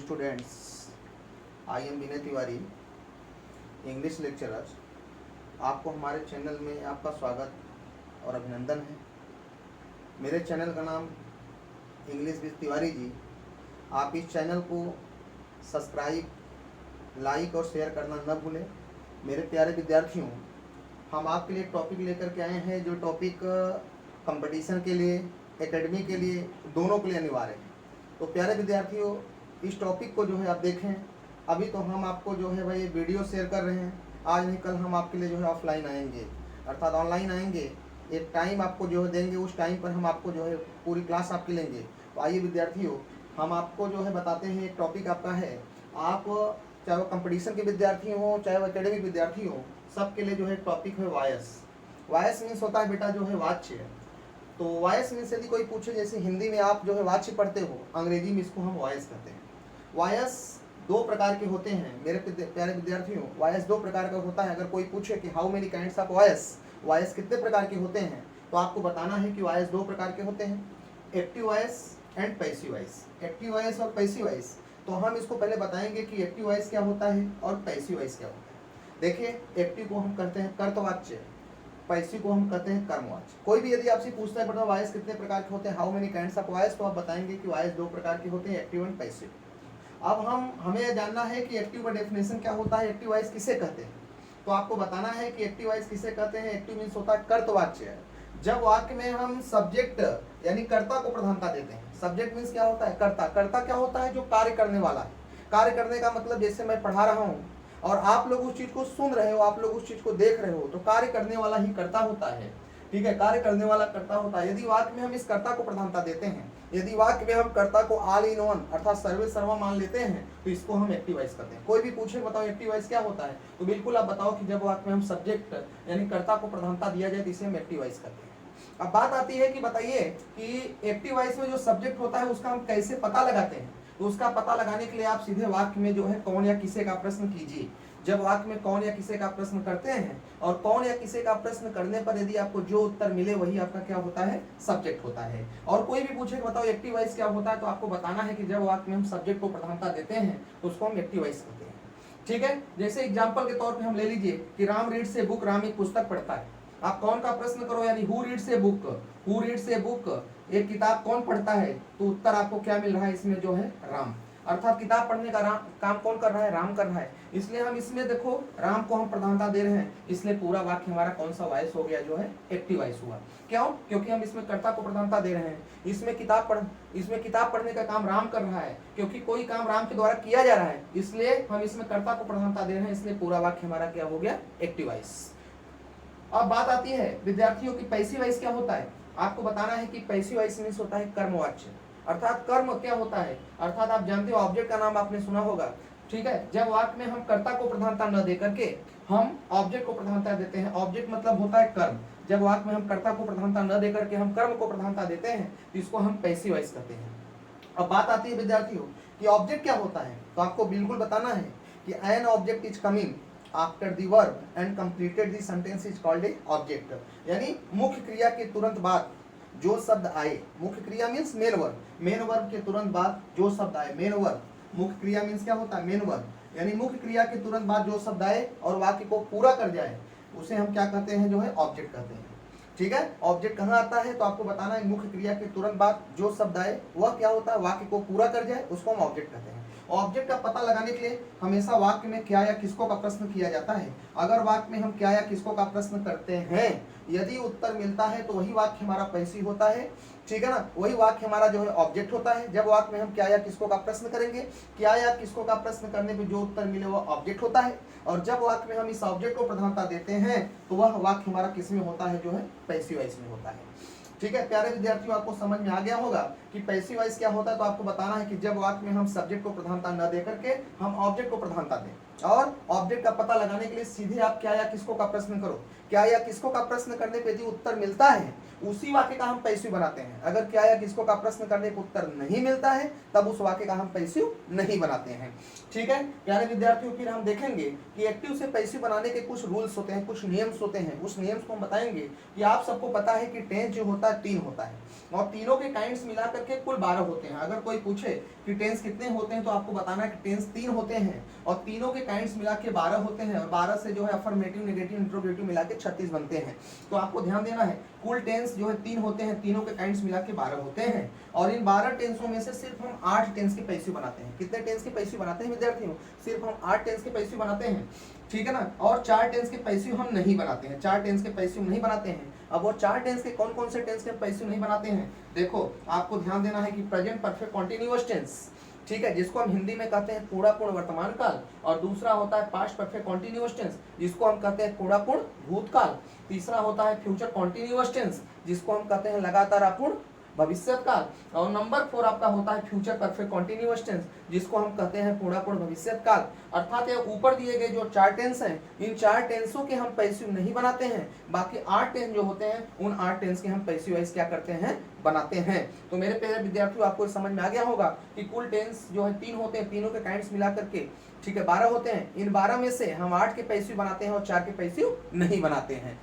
students, I am Vinay Tiwari, English lecturer. आपको हमारे channel में आपका स्वागत और अभिनंदन है। मेरे चैनल का नाम इंग्लिश विद तिवारी जी। आप इस चैनल को सब्सक्राइब, लाइक और शेयर करना न भूलें। मेरे प्यारे विद्यार्थियों, हम आपके लिए टॉपिक लेकर के आए हैं जो टॉपिक कंपटीशन के लिए, एकेडमी के लिए, दोनों के लिए अनिवार्य है। तो प्यारे विद्यार्थियों, इस टॉपिक को जो है आप देखें। अभी तो हम आपको जो है भाई वीडियो शेयर कर रहे हैं, आज नहीं कल हम आपके लिए जो है ऑफलाइन आएंगे, अर्थात ऑनलाइन आएंगे। एक टाइम आपको जो है देंगे, उस टाइम पर हम आपको जो है पूरी क्लास आपकी लेंगे। तो आइए विद्यार्थियों, हम आपको जो है बताते हैं। एक टॉपिक आपका है, आप चाहे वो कंपटीशन के विद्यार्थी हों, चाहे वो एकेडमिक विद्यार्थी हों, सबके लिए जो है टॉपिक है वॉयस। वॉयस मीन्स होता है बेटा जो है वाच्य। तो वॉयस मीन्स यदि कोई पूछे, जैसे हिंदी में आप जो है वाच्य पढ़ते हो, अंग्रेजी में इसको हम वॉयस कहते हैं। वॉयस दो प्रकार के होते हैं मेरे प्यारे विद्यार्थियों। वॉयस दो प्रकार का होता है। अगर कोई पूछे कि how many kinds of voice, voice कितने प्रकार के होते हैं, तो आपको बताना है कि वॉयस दो प्रकार के होते हैं, active voice and passive voice. Active voice और पैसिव वॉयस, तो हम इसको पहले बताएंगे कि एक्टिव वॉयस क्या होता है और पैसिव वॉयस क्या होता है। देखिए, एक्टिव को हम कहते हैं कर्तवाच्य, पैसिव को हम कहते हैं कर्मवाच्य। कोई भी यदि आपसे पूछता है बेटा वॉयस कितने प्रकार के होते हैं, how many kinds of voice, तो आप बताएंगे कि वॉयस दो प्रकार के होते हैं, एक्टिव एंड पैसिव। अब हमें जानना है कि एक्टिव का डेफिनेशन क्या होता है, एक्टिव वॉइस किसे कहते हैं। तो आपको बताना है कि एक्टिव वॉइस किसे कहते हैं। एक्टिव मीन्स होता है कर्तवाच्य, जब वाक्य में हम सब्जेक्ट यानी कर्ता को प्रधानता देते हैं। सब्जेक्ट मीन्स क्या होता है, कर्ता। कर्ता क्या होता है, जो कार्य करने वाला है। कार्य करने का मतलब, जैसे मैं पढ़ा रहा हूँ और आप लोग उस चीज को सुन रहे हो, आप लोग उस चीज को देख रहे हो, तो कार्य करने वाला ही कर्ता होता है। ठीक है, कार्य करने वाला कर्ता होता है। यदि वाक्य में हम इस कर्ता को प्रधानता देते हैं, यदि वाक्य में हम कर्ता को ऑल इन वन अर्थात सर्वे सर्वा मान लेते हैं, तो इसको हम एक्टिव वॉइस कहते हैं। कोई भी पूछे बताओ एक्टिव वॉइस क्या होता है, तो बिल्कुल आप बताओ कि जब वाक्य में हम सब्जेक्ट यानी कर्ता को प्रधानता दिया जाए तो इसे हम एक्टिव वॉइस कहते हैं। अब बात आती है कि बताइए कि एक्टिव वॉइस में जो सब्जेक्ट होता है उसका हम कैसे पता लगाते हैं। तो उसका पता लगाने के लिए आप सीधे वाक्य में जो है कौन या किसे का प्रश्न कीजिए। जब वाक्य में कौन या किसे का प्रश्न करते हैं, और कौन या किसे का प्रश्न करने पर यदि आपको जो उत्तर मिले वही आपका क्या होता है, सब्जेक्ट होता है। और कोई भी पूछे बताओ एक्टिव वॉइस क्या होता है, तो आपको बताना है कि जब वाक्य में हम सब्जेक्ट को प्रधानता देते हैं तो उसको हम एक्टिव वॉइस कहते हैं। ठीक है, जैसे एग्जाम्पल के तौर पर हम ले लीजिए कि Ram reads a book, Ram एक पुस्तक पढ़ता है। आप कौन का प्रश्न करो, यानी who reads a book, who reads a book, एक किताब कौन पढ़ता है, तो उत्तर आपको क्या मिल रहा है, इसमें जो है राम। अर्थात किताब पढ़ने का काम कौन कर रहा है, राम कर रहा है। इसलिए हम इसमें देखो राम को हम प्रधानता दे रहे हैं, इसलिए पूरा वाक्य हमारा कौन सा वॉइस हो गया, जो है एक्टिव वॉइस हुआ। क्यों? क्योंकि हम इसमें कर्ता को प्रधानता दे रहे हैं। इसमें किताब पढ़ने का काम राम कर रहा है, क्योंकि कोई काम राम के द्वारा किया जा रहा है, इसलिए हम इसमें कर्ता को प्रधानता दे रहे हैं, इसलिए पूरा वाक्य हमारा क्या हो गया, एक्टिव वॉइस। अब बात आती है विद्यार्थियों की पैसिव वॉइस क्या होता है। आपको बताना है कि पैसिव वॉइस मीन्स होता है कर्मवाच्य, अर्थात कर्म क्या होता है, अर्थात आप जानते हो ऑब्जेक्ट का नाम आपने सुना होगा। ठीक है, जब वाक्य में हम कर्ता को प्रधानता न दे करके हम ऑब्जेक्ट को प्रधानता देते हैं, ऑब्जेक्ट मतलब होता है कर्म। जब वाक्य में हम कर्ता को प्रधानता न दे करके हम कर्म को प्रधानता देते हैं, तो इसको हम पैसिव वॉइस कहते हैं। अब बात आती है विद्यार्थियों कि ऑब्जेक्ट क्या होता है, तो आपको बिल्कुल बताना है कि an object is coming after the verb and completed the sentence is called a object. यानी मुख्य क्रिया के तुरंत बाद जो शब्द आए, मुख्य क्रिया means main verb, main verb के तुरंत बाद जो शब्द आए, मेन वर्ब। मुख्य क्रिया मीन्स क्या होता है, मेन वर्ब, यानी मुख्य क्रिया के तुरंत बाद जो शब्द आए और वाक्य को पूरा कर जाए, उसे हम क्या कहते हैं, जो है ऑब्जेक्ट कहते हैं। ठीक है, ऑब्जेक्ट कहाँ आता है, तो आपको बताना है मुख्य क्रिया के तुरंत बाद जो शब्द आए वह क्या होता है, वाक्य को पूरा कर जाए, उसको हम ऑब्जेक्ट कहते हैं। ऑब्जेक्ट का पता लगाने के लिए हमेशा वाक्य में क्या या किसको का प्रश्न किया जाता है। अगर वाक्य में हम क्या या किसको का प्रश्न करते हैं, यदि उत्तर मिलता है तो वही वाक्य हमारा पैसिव होता है। ठीक है ना, वही वाक्य हमारा जो है ऑब्जेक्ट होता है। जब वाक्य में हम क्या या किसको का प्रश्न करेंगे, क्या या किसको का प्रश्न करने पे जो उत्तर मिले वह ऑब्जेक्ट होता है। और जब वाक्य में हम इस ऑब्जेक्ट को प्रधानता देते हैं तो वह वाक्य हमारा किस में होता है, जो है पैसिव वॉइस में होता है। ठीक है प्यारे विद्यार्थियों, आपको समझ में आ गया होगा कि पैसिव वॉइस क्या होता है। तो आपको बताना है कि जब वाक्य में हम सब्जेक्ट को प्रधानता न दे करके हम ऑब्जेक्ट को प्रधानता दें, और ऑब्जेक्ट का पता लगाने के लिए सीधे आप क्या या किसको का प्रश्न करो, क्या या किसको का प्रश्न करने पे यदि उत्तर मिलता है उसी वाक्य का हम पैसिव बनाते हैं। अगर क्या या किसको का प्रश्न करने पर उत्तर नहीं मिलता है तब उस वाक्य का हम पैसिव नहीं बनाते हैं। ठीक है प्यारे विद्यार्थियों, फिर हम देखेंगे कि एक्टिव से पैसिव बनाने के कुछ रूल्स होते हैं, कुछ नियम्स होते हैं। उस नियम्स को हम बताएंगे कि आप सबको पता है कि टेंस जो होता है 3 होता है और तीनों के काइंड्स मिला करके कुल 12 होते हैं। अगर कोई पूछे कि टेंस कितने होते हैं तो आपको बताना है कि टेंस 3 होते हैं और तीनों के काइंड्स मिला के 12 होते हैं और 12 से जो है अफर्मेटिव, नेगेटिव, इंट्रोगेटिव मिला के 36 बनते हैं। तो आपको ध्यान देना है कुल टेंस जो है 3 होते हैं, तीनों के काइंड्स मिला के 12 होते हैं और इन 12 टेंसों में से सिर्फ हम 8 टेंस के पैसिव बनाते हैं। कितने टेंस के पैसिव बनाते हैं विद्यार्थियों? सिर्फ हम 8 टेंस के पैसिव बनाते हैं, ठीक है ना। और 4 टेंस के पैसिव हम नहीं बनाते हैं, 4 टेंस के पैसिव नहीं बनाते हैं। अब वो 4 टेंस के कौन कौन से टेंस के पैसिव नहीं बनाते हैं? देखो आपको ध्यान देना है कि प्रेजेंट परफेक्ट कॉन्टिन्यूअस टेंस, ठीक है, जिसको हम हिंदी में कहते हैं पूरा पूर्ण वर्तमान काल, और दूसरा होता है पास्ट परफेक्ट कॉन्टिन्यूअस टेंस जिसको हम कहते हैं पूरा पूर्ण भूतकाल, तीसरा होता है फ्यूचर कॉन्टिन्यूअस टेंस जिसको हम कहते हैं लगातार अपूर्ण भविष्य काल, और नंबर 4 आपका होता है फ्यूचर परफेक्ट कॉन्टिन्यूअस टेंस जिसको हम कहते हैं पूरा पूर्ण भविष्य काल। अर्थात ये ऊपर दिए गए जो 4 टेंस हैं इन 4 टेंसों के हम पैसिव नहीं बनाते हैं, बाकी 8 टेंस जो होते हैं उन 8 टेंस के हम पैसिव वाइज क्या करते हैं, बनाते हैं। तो मेरे प्यारे विद्यार्थियों आपको समझ में आ गया होगा कि कुल टेंस जो है 3 होते हैं, तीनों के काइंड्स मिला करके, ठीक है, 12 होते हैं। इन 12 में से हम 8 के पैसिव बनाते हैं और 4 के पैसिव नहीं बनाते हैं।